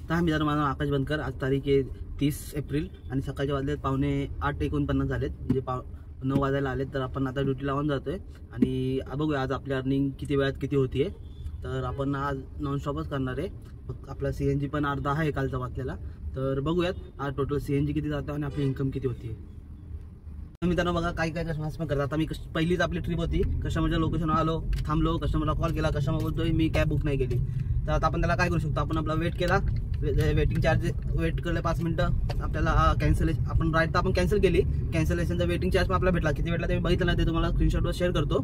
तर मित्रांनो, माझं आकाश बनकर. आज तारीख आहे 30 एप्रिल आणि सकाळचे वाजलेत 8:49 झालेत, म्हणजे 9 वाजायला आलेत. तर आपण आता ड्युटी लावून जातोय आणि बघूया आज आपली अर्निंग किती वेळात किती होतीये. तर आपण आज नॉनस्टॉपच करणार आहे. आपला CNG पण अर्धा आहे कालचा वाचलेला. तर बघूयात आज टोटल CNG किती जातं आणि आपली इन्कम किती होती. मित्रांनो बघा, काही कस्टमर्स पण करतात. आता मी पहिलीच आपली ट्रिप होती, कस्टमरच्या लोकेशनवर आलो, थांबलो, कस्टमरला कॉल केला, कस्टमर बोलतोय मी कॅब बुक नाही केली. तर आता आपण त्याला काय करू शकतो, आपण आपला वेट केला, वेटिंग चार्ज वेट केलं 5 मिनिटं, आपल्याला कॅन्सलेशन आपण राईड तर आपण कॅन्सल केली, कॅन्सलेशनचा वेटिंग चार्ज पण आपल्याला भेटला. किती भेटला ते मी बघितलं नाही, ते तुम्हाला स्क्रीनशॉटवर शेअर करतो.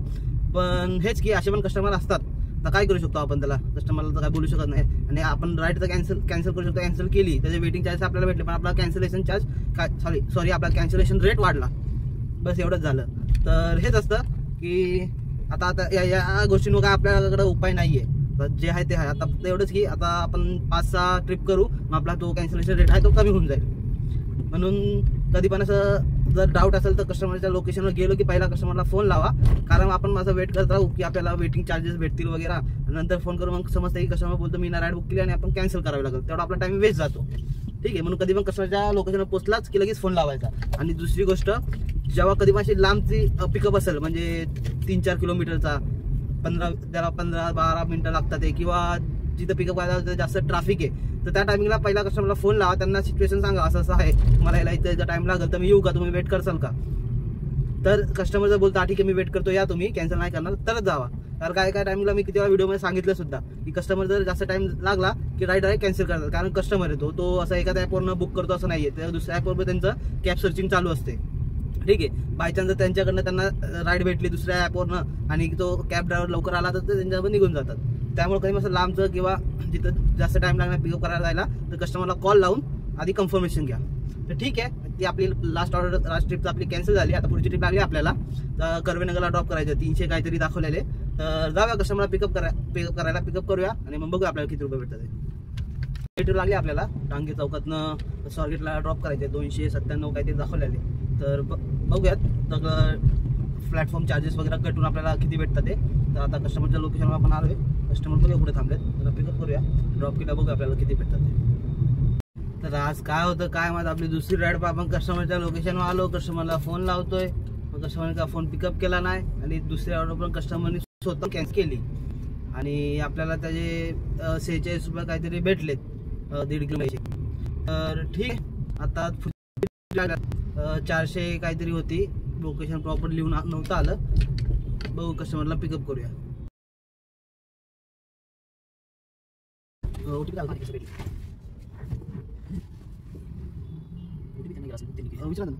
पण हेच की असे पण कस्टमर असतात. तर काय करू शकतो आपण त्याला, कस्टमरला तर काय बोलू शकत नाही. आणि आपण राईड तर कॅन्सल करू शकतो. कॅन्सल केली त्याचे वेटिंग चार्ज आपल्याला भेटले, पण आपला कॅन्सलेशन चार्ज सॉरी आपला कॅन्सलेशन रेट वाढला. बस एवढंच झालं. तर हेच असतं की आता या गोष्टींवर काय आपल्याकडे उपाय नाही आहे. जे आहे ते आहे. आता फक्त एवढंच की आता आपण 5-6 ट्रिप करू, मग आपला तो कॅन्सलेशन रेट आहे तो कमी होऊन जाईल. म्हणून कधी पण असं जर डाऊट असेल तर कस्टमरच्या लोकेशनवर गेलो की पहिला कस्टमरला फोन लावा. कारण आपण माझं वेट करत राहू की आपल्याला वेटिंग चार्जेस भेटतील वगैरे, नंतर फोन करून मग समजतं की कस्टमर बोलतो मी ना राईड बुक केली आणि आपण कॅन्सल करावी लागेल, तेवढा आपला टाइम वेस्ट जातो. ठीक आहे. म्हणून कधी पण कस्टमरच्या लोकेशनवर पोहोचलाच की लगेच फोन लावायचा. आणि दुसरी गोष्ट, जेव्हा कधी पण अशी लांबची पिकअप असेल, म्हणजे 3-4 किलोमीटरचा, 15-12 मिनिटं लागतात किंवा जिथं पिकअप करायला जास्त ट्रॅफिक आहे, तर त्या टायमिंगला पहिला कस्टमरला फोन लावा, त्यांना सिच्युएशन सांगा असं असं आहे, मला यायला इथं टाइम लागेल, तर मी येऊ का, तुम्ही वेट करसाल का. तर कस्टमर जर बोलता ठीक आहे मी वेट करतो, या तुम्ही, कॅन्सल नाही करणार, तरच जावा. कारण काय टायमिंगला मी किती वेळा व्हिडिओमध्ये सांगितलं सुद्धा की कस्टमर जर जास्त टाइम लागला की राईड कॅन्सल करतात. कारण कस्टमर येतो तो असं एखाद्या ॲपवरनं बुक करतो असं नाहीये, तर दुसऱ्या ॲपवर त्यांचं कॅब सर्चिंग चालू असते. ठीक आहे. बायचान्स जर त्यांच्याकडनं त्यांना राईड भेटली दुसऱ्या ॲपवरनं आणि तो कॅब ड्रायव्हर लवकर आला तर ते त्यांच्यावर निघून जातात. त्यामुळे कधी असं लांबचं किंवा जिथं जास्त टाइम लागणार पिकअप करायला जायला, तर कस्टमरला कॉल लावून आधी कन्फर्मेशन घ्या. तर ठीक आहे, ती आपली लास्ट ट्रिप आपली कॅन्सल झाली. आता पुढची ट्रिप लागली आपल्याला, तर कर्वेनगरला ड्रॉप करायचं, 300 काहीतरी दाखवलेले. तर जाऊया कस्टमरला पिकअप करायला पिकअप करूया आणि मग बघूया आपल्याला किती रुपये भेटतात. ट्रिप लागली आपल्याला टांगे चौकातनं स्वारगेटला ड्रॉप करायचे, 297 काहीतरी दाखवलेले. तर बघूयात तर प्लॅटफॉर्म चार्जेस वगैरे कटून आपल्याला किती भेटतात ते. तर आता कस्टमरच्या लोकेशनवर आपण आलोय, कस्टमर बघूया कुठे थांबलेत, तर पिकअप करूया, ड्रॉप केला, बघूया आपल्याला किती भेटतात ते. तर आज काय होतं काय माझं, आपली दुसरी राईड आपण कस्टमरच्या लोकेशनवर आलो, कस्टमरला फोन लावतोय, मग कस्टमरने का फोन पिकअप केला नाही आणि दुसऱ्या ऑर्डर पण कस्टमरने स्वतः कॅन्सल केली आणि आपल्याला त्याचे 46 रुपये काहीतरी भेटलेत, 1.5 किलोमीटरचे. तर ठीक आहे. आता 400 काहीतरी होती, लोकेशन प्रॉपर लिहून नव्हतं आलं. बघू कस्टमरला पिकअप करूया. विचारा ना.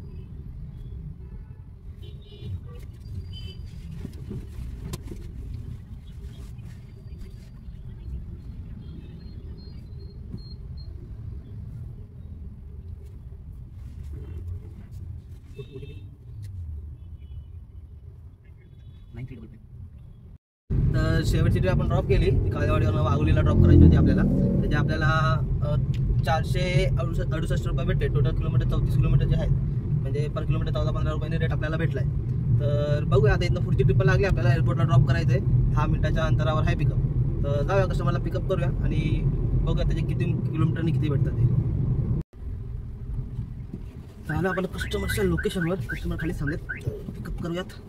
तर शेवटची ट्रिप आपण ड्रॉप केली, काळेवाडीवरून वाघोलीला ड्रॉप करायची होती आपल्याला. त्याचे आपल्याला 468 रुपये भेटले. टोटल किलोमीटर 34 किलोमीटर जे आहेत, म्हणजे पर किलोमीटर 14-15 रुपयांनी रेट आपल्याला भेटलाय. तर बघूया आता इथं पुढची ट्रिप लागली आपल्याला, एअरपोर्टला ड्रॉप करायचं आहे, 10 मिनिटाच्या अंतरावर आहे पिकअप. तर जाऊया कस्टमरला पिकअप करूया आणि बघूया त्याचे किती किलोमीटरनी किती भेटतात ते. चालू आपण कस्टमरच्या लोकेशनवर, कस्टमर खाली थांबलेत, पिकअप करूयात.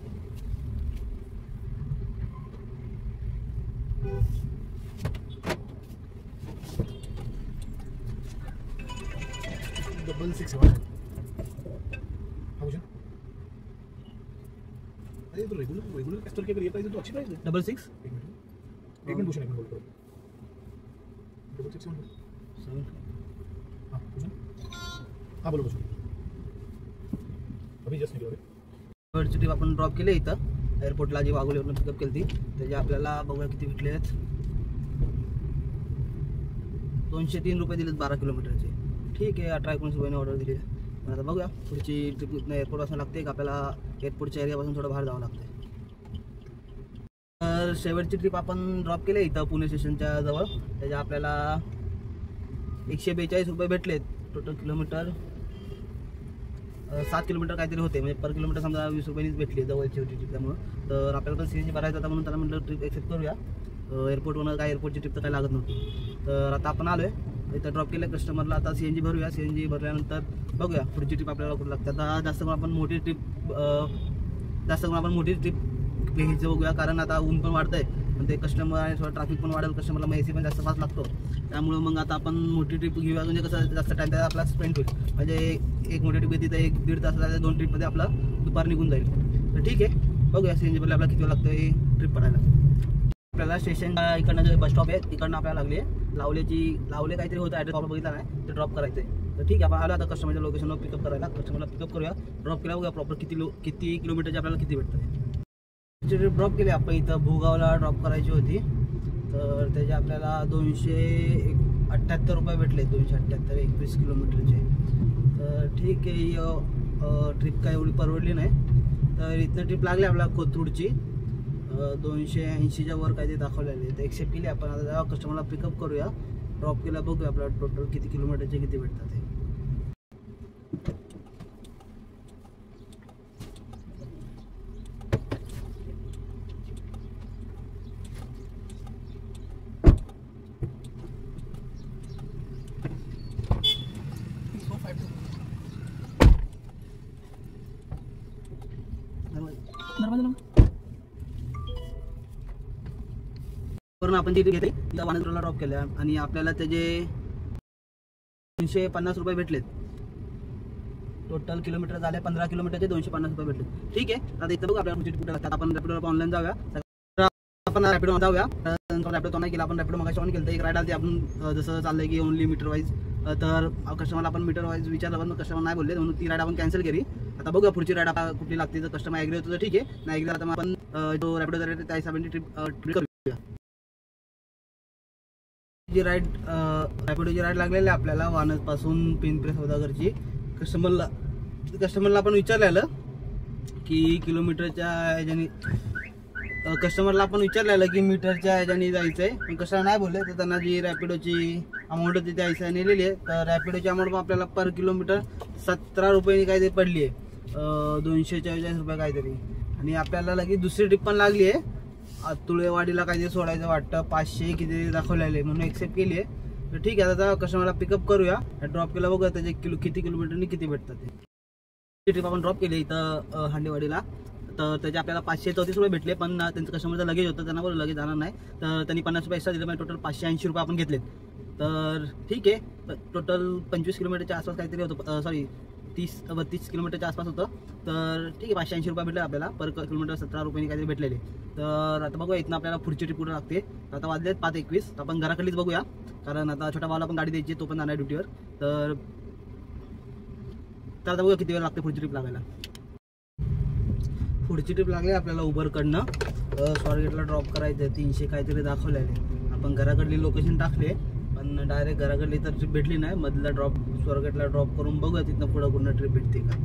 डबल 6 अरे तो रेगुलर कस्टमर के लिए प्राइस तो अच्छी प्राइस है. 66 एक मिनट पूछना, एक मिनट बोल करो. 66 हां पूछो. हां बोलो पूछो. अभी जस्ट निकलो. थर्ड ट्रिप आपण ड्रॉप केले इथं एअरपोर्टला, जी वाघोलीवरून पिकअप केली ती, त्याचे आपल्याला बघूया किती भेटले आहेत. 203 रुपये दिलेत 12 किलोमीटरचे. ठीक आहे. 18-19 रुपयाने ऑर्डर दिली. आता बघूया पुढची ट्रिप एअरपोर्टपासून लागते का आपल्याला एअरपोर्टच्या एरियापासून थोडं बाहेर जावं लागतं. तर शेवटची ट्रिप आपण ड्रॉप केली इथं पुणे स्टेशनच्या जवळ, त्याच्या आपल्याला 142 रुपये भेटलेत. टोटल किलोमीटर 7 किलोमीटर काहीतरी होते, म्हणजे पर किलोमीटर समजा 20 रुपयांनीच भेटली जवळची होती ट्रिप. त्यामुळं तर आपल्याला पण CNG भरायचं होता, म्हणून त्याला म्हटलं ट्रिप एक्सेप्ट करूया. एअरपोर्टवरून काय एअरपोर्टची ट्रिप तर काही लागत नव्हती. तर आता आपण आलोय इथं ड्रॉप केलं कस्टमरला. आता CNG भरूया. CNG भरल्यानंतर बघूया पुढची ट्रिप आपल्याला कुठं लागते. आता जास्त करून आपण मोठी ट्रिप घ्यायची बघूया, कारण आता ऊन पण वाढतंय पण ते कस्टमर आहे, थोडं ट्रॅफिक पण वाढेल, कस्टमरला मग AC पण जास्त फास्ट लागतो. त्यामुळे मग आता आपण मोठी ट्रिप घेऊया, म्हणजे कसं जास्त टाइम त्याला आपला स्पेंड होईल. म्हणजे एक मोठी ट्रिप येते तर 1-1.5 तास झाले, 2 ट्रिपमध्ये आपला दुपार निघून जाईल. तर ठीक आहे, बघूया CNG भरला आपल्याला किती वेळ लागतं हे ट्रिप पडायला. आपल्याला स्टेशन इकडनं जे बस स्टॉप आहे तिकडनं आपल्याला लागले लावले काहीतरी होतं, ॲड्रेस ऑफ बघितला नाही, ते ड्रॉप करायचं आहे. तर ठीक आहे, आपण आलो आता कस्टमरच्या लोकेशनवर पिकअप करायला. कस्टमरला पिकअप करूया. ड्रॉप केला बघूया प्रॉपर किती किलोमीटरचे आपल्याला किती भेटतं. ट्रिप ड्रॉप केली आपण इथं भूगावला ड्रॉप करायची होती. तर त्याचे आपल्याला 278 रुपये भेटले. 278 21 किलोमीटरचे. तर ठीक आहे, ट्रिप काय एवढी परवडली नाही. तर इथनं ट्रिप लागली आपल्याला कोथरूडची. 280च्या वर काहीतरी दाखवलेले. तर एक्सेप्ट केली आपण. आता जेव्हा कस्टमरला पिकअप करूया, ड्रॉप केला बघूया आपल्याला टोटल किती किलोमीटरचे किती भेटतात ते. आपण तिथे घेतली त्या वानरला ड्रॉप केल्या आणि आपल्याला त्याचे 250 रुपये भेटलेत. टोटल किलोमीटर झाले 15 किलोमीटरचे 250 रुपये भेटले. ठीक आहे, आता इथं बघू आपल्याला कुठे कुठे लागतात. आपण रॅपिडोला ऑनलाईन जाऊया. आपण रॅपिडो जाऊया. रॅपिडो नाही केला आपण, रॅपिडो मग ऑन केलं. एक राईड आली आपण जसं चाललंय की ओनली मीटर वाईज. तर कस्टमरला आपण मीटर वाईज विचारलं पण कस्टमर नाही बोलले, म्हणून ती राईड आपण कॅन्सल केली. आता बघूया पुढची राईड आपल्याला कुठली लागते. तर कस्टमर ॲग्री होतं तर ठीक आहे, नाही ॲग्री आता मग आपण जो रॅपिडो जाते त्या हिशोबाने ट्रिप करूया. जी राईड रॅपिडोची राईड लागलेली आहे आपल्याला वानरपासून पिंपरी सौदागरची. कस्टमरला आपण विचारलेलं की किलोमीटरच्या ह्याच्याने कस्टमरला आपण विचारलेलं की मीटरच्या ह्याच्याने जायचं आहे, पण कस्टमर नाही बोलले. तर त्यांना जी रॅपिडोची अमाऊंट होती त्या हिशोबाने नेलेली आहे. तर रॅपिडोची अमाऊंट आपल्याला पर किलोमीटर 17 रुपयांनी काहीतरी पडली आहे. 244 रुपये काहीतरी. आणि आपल्याला लगेच दुसरी ट्रिप पण लागली आहे. तुळेवाडीला काहीतरी सोडायचं वाटतं, 500 किती दाखवलेले, म्हणून एक्सेप्ट केली आहे. तर ठीक आहे, आता कस्टमरला पिकअप करूया. ड्रॉप केला बघूया त्याचे किती किलोमीटरनी किती भेटतात ते. ट्रिप आपण ड्रॉप केली इथं हांडेवाडीला. तर त्याचे आपल्याला 534 रुपये भेटले, पण त्यांचं कस्टमरचं लगेज होतं, त्यांना बोललं लगेज जाणार नाही. तर त्यांनी 50 रुपये एक्स्ट्रा दिले, म्हणजे टोटल 580 रुपये आपण घेतलेत. तर ठीक आहे, टोटल 25 किलोमीटरच्या आसपास काहीतरी होतं, सॉरी 30-32 किलोमीटरच्या आसपास होतं. तर ठीक आहे, 580 रुपये भेटले आपल्याला पर किलोमीटर. 17 रुपयांनी काहीतरी भेटलेले. तर आता बघूया इथनं आपल्याला पुढची ट्रिप कुठं लागते. आता वाजलेत 5:21. आपण घराकडलीच बघूया, कारण आता छोटा भावाला पण गाडी द्यायची, तो पण जाणार ड्युटीवर. तर आता बघूया किती वेळ लागते पुढची ट्रिप लागायला. पुढची ट्रिप लागली आपल्याला उबरकडनं. स्वारगेटला ड्रॉप करायचं, 300 काहीतरी दाखवलेले. आपण घराकडली लोकेशन टाकले, पण डायरेक्ट घराकडली तर ट्रिप भेटली नाही. मधला ड्रॉप स्वारगेटला ड्रॉप करून बघूया तिथनं पुढं कुठं ट्रिप भेटते का.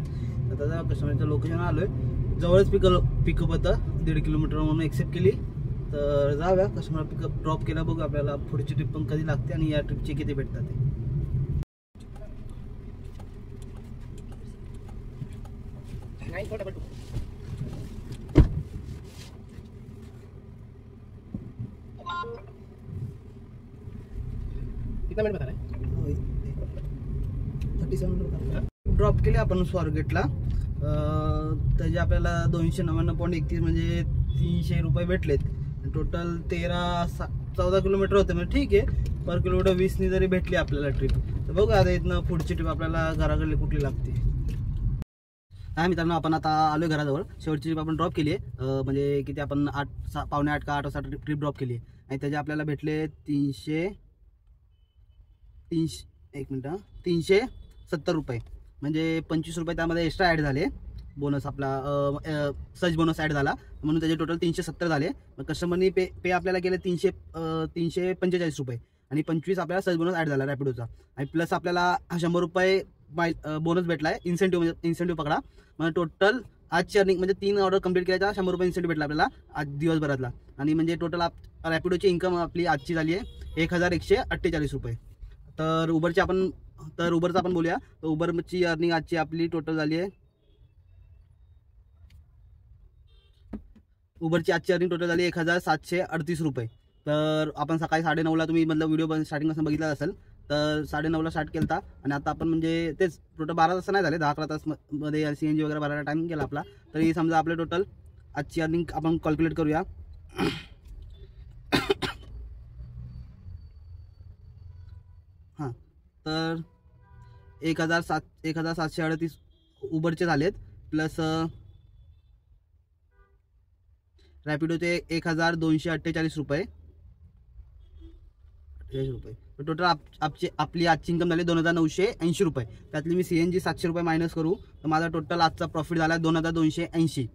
आता कस्टमरचं लोकेशन आलोय, जवळच पिकअप होतं 1.5 किलोमीटर, म्हणून एक्सेप्ट केली. तर जाऊया, कस्टमर पिकअप ड्रॉप केला बघू आपल्याला पुढची ट्रिप पण कधी लागते आणि या ट्रिपचे किती भेटतात ते. ड्रॉप केले आपण स्वारगेटला. त्याचे आपल्याला 299.31 म्हणजे 300 रुपये भेटलेत. टोटल 13-14 किलोमीटर होते, म्हणजे ठीक आहे, पर किलोमीटर 20नी जरी भेटली आपल्याला ट्रिप. तर बघू आता इथनं पुढची ट्रिप आपल्याला घराकडली कुठली लागते. हा मित्रांनो, आपण आता आलोय घराजवळ. शेवटची ट्रिप आपण ड्रॉप केली आहे, म्हणजे किती आपण 8:15 का 8 वाजता ट्रिप ड्रॉप केली आहे. आणि त्याचे आपल्याला भेटले 370 रुपये, म्हणजे 25 रुपये त्यामध्ये एक्स्ट्रा ॲड झाले. बोनस आपला सर्च बोनस ॲड झाला, म्हणून त्याचे टोटल 370 झाले. मग कस्टमरनी पे आपल्याला केले 345 रुपये, आणि 25 आपल्याला सर्च बोनस ॲड झाला रॅपिडोचा. आणि प्लस आपल्याला 100 रुपये बोनस भेटला आहे, इन्सेंटिव्ह पकडा. म्हणजे टोटल आजची अर्निंग म्हणजे 3 ऑर्डर कंप्लीट केल्याचा 100 रुपये इन्सेंटिव्ह भेटला आपल्याला आज दिवसभरातला. आणि म्हणजे टोटल रॅपिडोची इन्कम आपली आजची झाली आहे 1148 रुपये. तर उबरचं आपण बोलूया. तर उबरची अर्निंग आजची आपली टोटल झाली आहे, उबरची आजची अर्निंग टोटल झाली 1738 रुपये. तर आपण सकाळी 9:30ला तुम्ही मतलब व्हिडिओ स्टार्टिंगपासून बघितला असेल. तर 9:30ला स्टार्ट केला होता आणि आता आपण म्हणजे तेच टोटल 12 तास नाही झाले, 10-11 तास मध्ये CNG वगैरे भरायला टाईम गेला आपला. तरी समजा आपले टोटल आजची अर्निंग आपण कॅल्क्युलेट करूया. हां, तर 1738 उबरचे झालेत, प्लस रॅपिडोचे 1248 रुपये. टोटल आपली आजची इन्कम झाली 2980 रुपये. त्यातली मी CNG 700 रुपये मायनस करू तर माझा टोटल आजचा प्रॉफिट झाला 2280.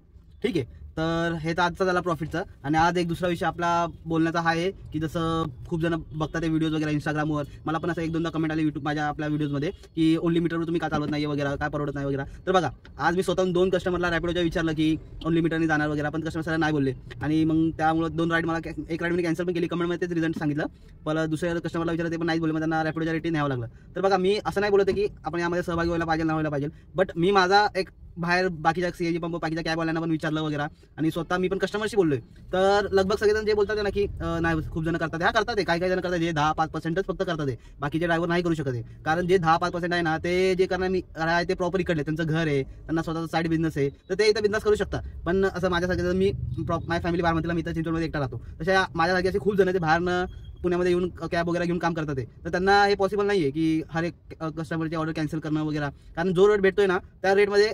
ठीक आहे, तर हे तर आजचा झाला प्रॉफिटचा. आणि आज एक दुसरा विषय आपला बोलण्याचा हा आहे की जसं खूप जण बघतात ते व्हिडिओज वगैरे इंस्टाग्रामवर, मला पण असं 1-2दा कमेंट आली YouTube माझ्या आपल्या व्हिडिओजमध्ये की ओनली मीटरवर तुम्ही का चालवत नाही वगैरे, काय परवडत नाही वगैरे. तर बघा, आज मी स्वतःहून 2 कस्टमरला रॅपिडोच्या विचारलं की ओनली मीटरने जाणार वगैरे, पण कस्टमर सर नाही बोलले. आणि मग त्यामुळे 2 राईड मला एक राईड मी कॅन्सल पण केली. कमेंटमध्ये तेच रिझल्ट सांगितलं. पण दुसऱ्या कस्टमरला विचारलं ते पण नाहीच बोलले, मग त्यांना रॅपिडोच्या रेट न्यावं लागलं. तर बघा, मी असं नाही बोलत की आपण यामध्ये सहभागी व्हायला पाहिजे, नाही व्हायला पाहिजे, बट मी माझा एक बाहेर बाकीच्या CNG पंप बाकीच्या कॅबवाल्यांना पण विचारलं वगैरे, आणि स्वतः मी पण कस्टमरशी बोललोय. तर लगभग सगळेजण जे बोलतात ना की नाही खूप जण करतात, ह्या करतात, काही जण करतात, जे 10-5% फक्त करतात, बाकीचे ड्रायव्हर नाही करू शकत. कारण जे 10-5% आहे ना, ते जे करणार मी आहे ते प्रॉपर इकडले, त्यांचं घर आहे, त्यांना स्वतःचा साईड बिझनेस आहे, तर ते इथं बिझनेस करू शकतात. पण असं माझ्यासारखं मी माझ्या फॅमिली बारामतीला, मी इथं चिंचवडमध्ये एकटा राहतो, तशा माझ्यासारखे असे खूप जण ते बाहेरनं पुण्यामध्ये येऊन कॅब वगैरे घेऊन काम करतात. तर त्यांना हे पॉसिबल नाही आहे की हर एक कस्टमरची ऑर्डर कॅन्सल करणं वगैरे. कारण जो रेट भेटतोय ना त्या रेटमध्ये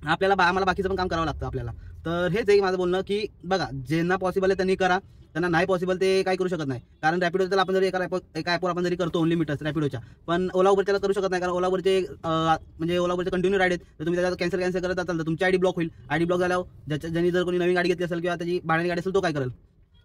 आम्हाला बाकीचं पण काम करावं लागतं आपल्याला. तर हेच आहे माझं बोलणं की बघा, ज्यांना पॉसिबल आहे त्यांनी करा, त्यांना नाही पॉसिबल ते काय करू शकत नाही. कारण रॅपिडो आपण जरी एका ॲपवर आपण जरी करतो ओनली मीटर्स रॅपिडोच्या, पण ओला उबरच्याला करू शकत नाही. कारण ओला उबरचे म्हणजे ओला उबरचे कंटिन्यू राईड आहेत, तर तुम्ही त्याच्यात कॅन्सल करत असाल तर तुमची ID ब्लॉक होईल. ID ब्लॉक झाल्यावर ज्यांनी जर कोणी नवीन गाडी घेतली असेल किंवा त्याची भाड्याने गाडी असेल तो काय करेल.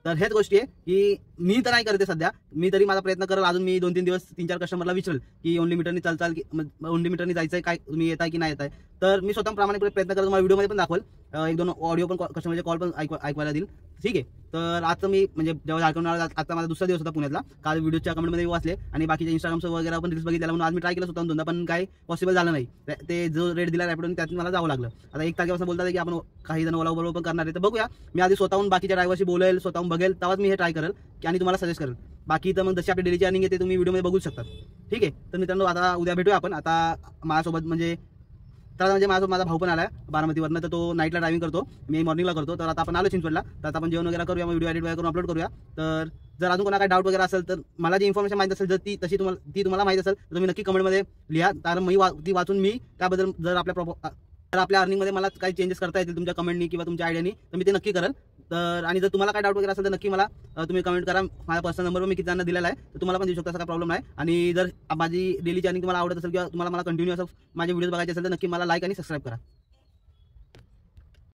तर हेच गोष्टी आहे की मी तर नाही करते सध्या, मी तरी माझा प्रयत्न करेल. अजून मी 2-3 दिवस 3-4 कस्टमरला विचारेल की ओनली मीटरनी चालचाल की ओनली मीटरनी जायचं काय, तुम्ही येताय की नाही येताय. तर मी स्वतः प्रामाणिकपणे प्रयत्न करेल, तुम्हाला व्हिडिओमध्ये पण दाखवेल, 1-2 ऑडिओ पण कस्टमरचे कॉल पण ऐकवायला देईल. ठीक आहे, तर आता मी म्हणजे जेव्हा झारखंड आता माझा दुसरा दिवस होता पुण्यातला, काल व्हिडिओच्या कमेंटमध्ये वाचले आणि बाकीच्या इंस्टाग्रामचं वगैरे पण रील्स बघितल्या, म्हणून आज मी ट्राय केलं स्वतःहून 2दा, पण काय पॉसिबल झालं नाही. ते जो रेट दिला रॅपिडोने त्यातून मला जावं लागलं. आता 1 तारखेपासून बोलतात की आपण काही जण ओला उबर पण करणार आहे, तर बघूया. मी आधी स्वतःहून बाकीच्या ड्रायव्हरशी बोलेल, स्वतःहून बघेल, तेव्हाच मी हे ट्राय करेल आणि तुम्हाला सजेस्ट करेल. बाकी तर मग जशी आपली डेलीची अर्निंग येते तुम्ही व्हिडिओमध्ये बघू शकता. ठीक आहे, तर मित्रांनो आता उद्या भेटूया आपण. आता माझ्यासोबत माझा भाऊ पण आलाय बारामतीवरनं, तर तो नाईटला ड्रायव्हिंग करतो, मी मॉर्निंगला करतो. तर आता आपण आलो चिंचवडला, तर आता आपण जेवण वगैरे करूया, मग व्हिडिओ एडिट वगैरे करून अपलोड करूया. तर जर अजून कोणा काही डाऊट वगैरे असेल, तर मला जी इन्फॉर्मेशन माहिती असेल, जर ती तुम्हाला माहिती असेल तर तुम्ही नक्की कमेंटमध्ये लिहा. कारण ती वाचून मी त्याबद्दल जर आपल्या अर्निंगमध्ये मला काही चेंजेस करता येतील तुमच्या कमेंटनी किंवा तुमच्या आयडियानी, तर मी ते नक्की करेल. तर आणि जर तुम्हाला काय डाऊट वगैरे असेल तर नक्की मला तुम्ही कमेंट करा. माझा पर्सनल नंबरवर मी किती जणांना दिलेला आहे, तर तुम्हाला पण देऊ शकता, असा काही प्रॉब्लेम नाही. आणि जर माझी डेलीची अर्निंग तुम्हाला आवडत असेल किंवा तुम्हाला कंटिन्यू असं माझे व्हिडिओज बघायचे असेल तर नक्की मला लाईक आणि सबस्क्राईब करा.